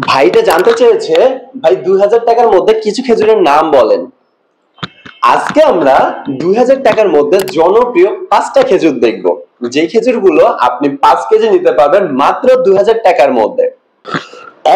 ভাইটা জানতে চেয়েছে, ভাই 2000 টাকার মধ্যে কিছু খেজুরের নাম বলেন। আজকে আমরা 2000 টাকার মধ্যে জনপ্রিয় 5টা খেজুর দেখব, যে খেজুরগুলো আপনি 5 কেজি নিতে পারবেন মাত্র 2000 টাকার মধ্যে।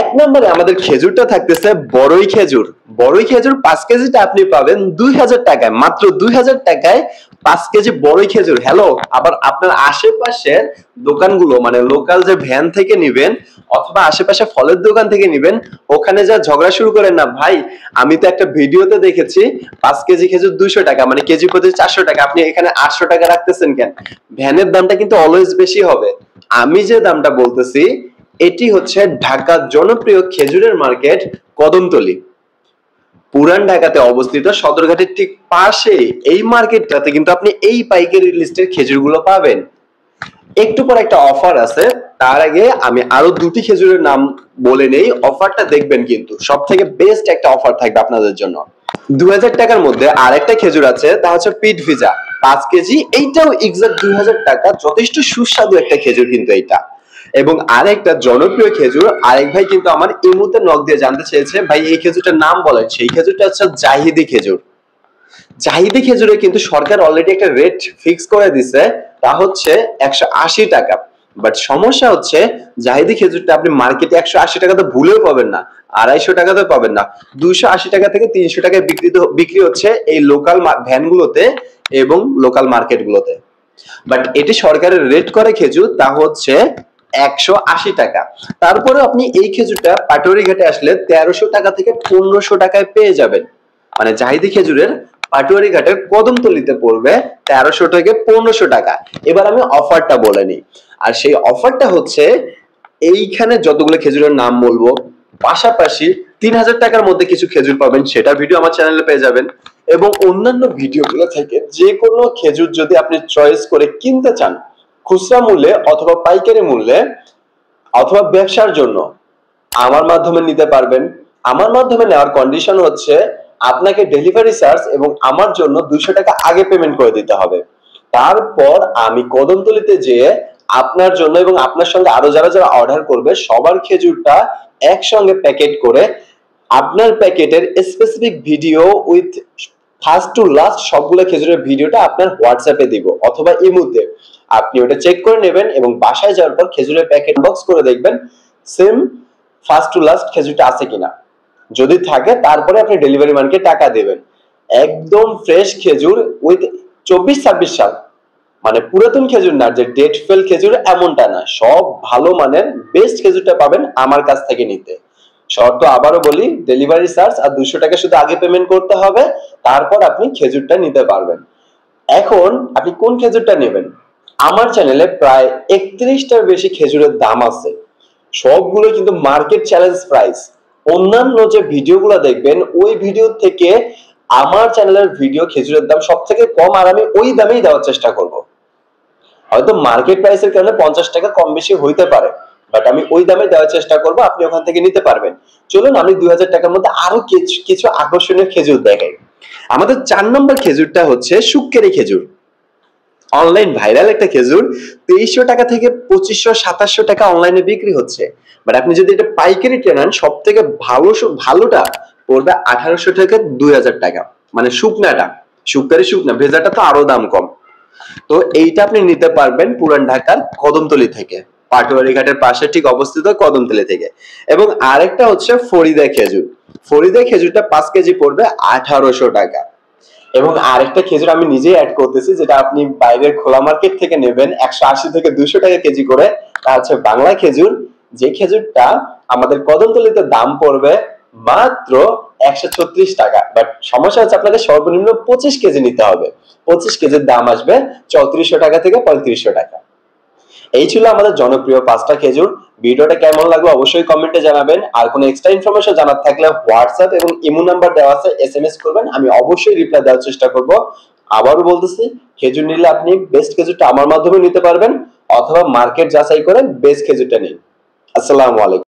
এক নম্বরে আমাদের খেজুরটা থাকতেছে বড়ই খেজুর। বড়ই খেজুর 5 কেজিটা আপনি পাবেন 2000 টাকায়, মাত্র 2000 টাকায় 5 কেজি বড়ই খেজুর। হ্যালো, আবার আপনার আশেপাশের দোকানগুলো মানে লোকাল যে ভ্যান থেকে নিবেন অথবা আশেপাশে ফলের দোকান থেকে নিবেন, ওখানে যা ঝগড়া শুরু করেন না, ভাই আমি তো একটা ভিডিওতে দেখেছি 5 কেজি খেজুর 200 টাকা, মানে কেজি প্রতি 400 টাকা, আপনি এখানে 800 টাকা রাখতেছেন কেন? ভ্যানের দামটা কিন্তু অলওয়েজ বেশি হবে। আমি যে দামটা বলতেছি এটি হচ্ছে ঢাকার জনপ্রিয় খেজুরের মার্কেট কদমতলী। পুরান ঢাকাতে অবস্থিত, সদরঘাটের ঠিক পাশে এই মার্কেটটাতে কিন্তু আপনি এই পাইকারি লিস্টের খেজুরগুলো পাবেন। একটু পর একটা অফার আছে, তার আগে আমি আরো দুটি খেজুরের নাম বলে নেই, অফারটা দেখবেন কিন্তু সবথেকে বেস্ট একটা অফার থাকবে আপনাদের জন্য। 2000 টাকার মধ্যে আরেকটা খেজুর আছে, তা হচ্ছে পিট ভিজা 5 কেজি। এইটাও এক্সাক্ট 2000 টাকা, যথেষ্ট সুস্বাদু একটা খেজুর কিন্তু এইটা। এবং আরেকটা জনপ্রিয় খেজুর, আরেক ভাই কিন্তু আমার এই মুহূর্তে নক দিয়ে জানতে চেয়েছে, ভাই এই খেজুরটার নাম বলেন। সেই খেজুরটা হচ্ছে জাহিদি খেজুর। জাহিদি খেজুরে কিন্তু সরকার অলরেডি একটা রেট ফিক্স করে দিছে, তা হচ্ছে 180 টাকা। বাট সমস্যা হচ্ছে জাহিদি খেজুরটা আপনি মার্কেটে 180 টাকাতে ভুলেও পাবেন না, 250 টাকাতে পাবেন না, 280 টাকা থেকে 300 টাকায় বিক্রি হচ্ছে এই লোকাল ভ্যানগুলোতে এবং লোকাল মার্কেটগুলোতে। বাট এটি সরকারের রেট করে খেজুর, তা হচ্ছে 180 টাকা। তারপরে আপনি এই খেজুরটা পাটুয়ারি ঘাটে আসলে 1300 টাকা থেকে 1500 টাকায় পেয়ে যাবেন। মানে জাহিদি খেজুরের পাটুয়ারি ঘাটের কদমতলিতে পড়বে 1300 থেকে 1500 টাকা। এবার আমি অফারটা বলে নিই, আর সেই অফারটা হচ্ছে এইখানে যতগুলো খেজুরের নাম বলবো, পাশাপাশি 3000 টাকার মধ্যে কিছু খেজুর পাবেন, সেটা ভিডিও আমার চ্যানেলে পেয়ে যাবেন। এবং অন্যান্য ভিডিওগুলো থেকে যে কোনো খেজুর যদি আপনি চয়েস করে কিনতে চান, খুচরা মূল্যে অথবা পাইকারি মূল্যে অথবা ব্যবসার জন্য, আমার মাধ্যমে নিতে পারবেন। আমার মাধ্যমে নেওয়ার কন্ডিশন হচ্ছে আপনাকে ডেলিভারি চার্জ এবং আমার জন্য 200 টাকা আগে পেমেন্ট করে দিতে হবে। তারপর আমি কদমতলিতে যেয়ে আপনার জন্য এবং আপনার সঙ্গে আরো যারা যারা অর্ডার করবে সবার খেজুরটা একসঙ্গে প্যাকেট করে আপনার প্যাকেটের specific video with first to last সবগুলো খেজুরের ভিডিওটা আপনার হোয়াটসঅ্যাপে দিব অথবা ইমোতে। আপনি ওটা চেক করে নেবেন এবং বাসায় যাওয়ার পর খেজুরের প্যাকেট বক্স করে দেখবেন সেম ফার্স্ট টু লাস্ট খেজুরটা আছে কিনা। যদি থাকে তারপরে আপনি ডেলিভারি ম্যানকে টাকা দেবেন। একদম ফ্রেশ খেজুর উইথ 24-26 সাল, মানে পুরাতন খেজুর না যে ডেট ফেল খেজুর, এমনটা না, সব ভালো মানের বেস্ট খেজুরটা পাবেন আমার কাছ থেকে নিতে। শর্ত আবারও বলি, ডেলিভারি চার্জ আর 200 টাকা শুধু আগে পেমেন্ট করতে হবে, তারপর আপনি খেজুরটা নিতে পারবেন। এখন আপনি কোন খেজুরটা নেবেন? আমার চ্যানেলে প্রায় 31টার বেশি খেজুরের দাম আছে, সবগুলো কিন্তু মার্কেট চ্যালেঞ্জ প্রাইস। অন্যান্য যে ভিডিওগুলো দেখবেন ওই ভিডিও থেকে আমার চ্যানেলের ভিডিও খেজুরের দাম সব থেকে কম, আর আমি ওই দামেই দেওয়ার চেষ্টা করব। হয়তো মার্কেট প্রাইসের কারণে 50 টাকা কম বেশি হইতে পারে, বাট আমি ওই দামে দেওয়ার চেষ্টা করব, আপনি ওখান থেকে নিতে পারবেন। চলুন আমি 2000 টাকার মধ্যে আরো কিছু আকর্ষণীয় খেজুর দেখাই। আমাদের 4 নম্বর খেজুরটা হচ্ছে সুক্কেরি খেজুর। অনলাইন ভাইরাল একটা খেজুর, 2300 টাকা থেকে 2500-2700 টাকা অনলাইনে বিক্রি হচ্ছে। বাট আপনি যদি এটা পাইকারি কেনেন সব থেকে ভালোটা পড়বে 1800 থেকে 2000 টাকা, মানে শুকনাটা, শুকনা, ভেজাটা তো আরো দাম কম। তো এইটা আপনি নিতে পারবেন পুরান ঢাকার কদমতলী থেকে, পাটুয়ারি ঘাটের পাশে ঠিক অবস্থিত কদমতলী থেকে। এবং আরেকটা হচ্ছে ফরিদা খেজুর। ফরিদা খেজুরটা 5 কেজি পড়বে 1800 টাকা। এবং আরেকটা খেজুর আমি নিজেই অ্যাড করতেছি, যেটা আপনি বাইরের খোলা মার্কেট থেকে নেবেন 180 থেকে 200 টাকা কেজি করে, তা হচ্ছে বাংলা খেজুর। যে খেজুরটা আমাদের কদমতলীতে দাম পড়বে মাত্র 136 টাকা। বাট সমস্যা হচ্ছে আপনাকে সর্বনিম্ন 25 কেজি নিতে হবে। 25 কেজির দাম আসবে 3400 টাকা থেকে 3500 টাকা। এই ছিল আমাদের জনপ্রিয় 5টা খেজুর। ভিডিওটা কেমন লাগলো অবশ্যই কমেন্টে জানাবেন। আর কোনো এক্সট্রা ইনফরমেশন জানার থাকলে হোয়াটসঅ্যাপ এবং ইমো নাম্বার দেওয়া আছে, এসএমএস করবেন, আমি অবশ্যই রিপ্লাই দেওয়ার চেষ্টা করব। আবারও বলতেছি, খেজুর নিলে আপনি বেস্ট খেজুরটা আমার মাধ্যমে নিতে পারবেন অথবা মার্কেট যাচাই করে বেস্ট খেজুরটা নিন। আসসালামু আলাইকুম।